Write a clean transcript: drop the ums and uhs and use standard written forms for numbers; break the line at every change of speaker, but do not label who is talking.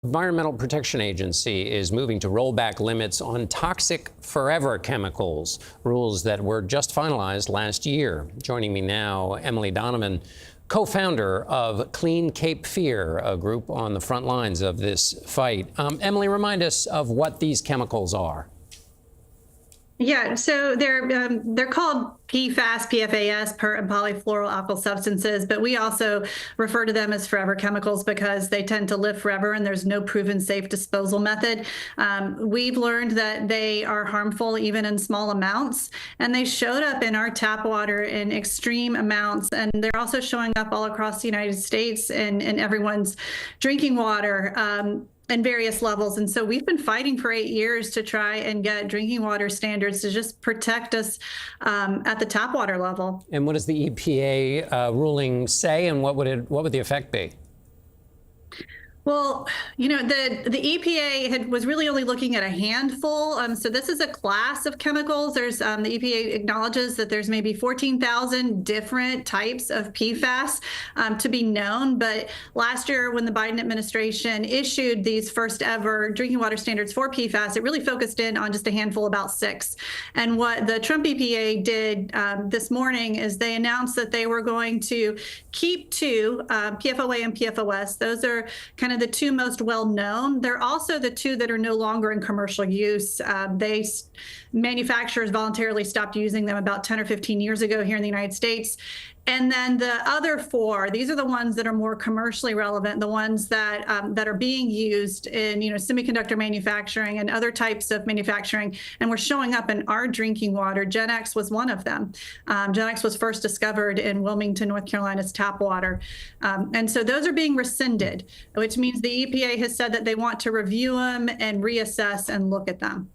Environmental Protection Agency is moving to roll back limits on toxic forever chemicals, rules that were just finalized last year. Joining me now, Emily Donovan, co-founder of Clean Cape Fear, a group on the front lines of this fight. Emily, remind us of what these chemicals are.
Yeah, so they're called PFAS, PFAS, per and polyfluoroalkyl substances, but we also refer to them as forever chemicals because they tend to live forever and there's no proven safe disposal method. We've learned that they are harmful even in small amounts, and they showed up in our tap water in extreme amounts, and they're also showing up all across the United States and in everyone's drinking water. And various levels. And so we've been fighting for 8 years to try and get drinking water standards to just protect us at the tap water level.
And what does the EPA ruling say, and what would the effect be?
Well, you know, the EPA was really only looking at a handful. So this is a class of chemicals. There's the EPA acknowledges that there's maybe 14,000 different types of PFAS to be known. But last year, when the Biden administration issued these first ever drinking water standards for PFAS, it really focused in on just a handful, about 6. And what the Trump EPA did this morning is they announced that they were going to keep 2, PFOA and PFOS. Those are kind of the 2 most well-known. They're also the 2 that are no longer in commercial use. Manufacturers voluntarily stopped using them about 10 or 15 years ago here in the United States. And then the other 4, these are the ones that are more commercially relevant, the ones that are being used in, semiconductor manufacturing and other types of manufacturing, and were showing up in our drinking water. Gen X was one of them. Gen X was first discovered in Wilmington, North Carolina's tap water. And so those are being rescinded, which means the EPA has said that they want to review them and reassess and look at them.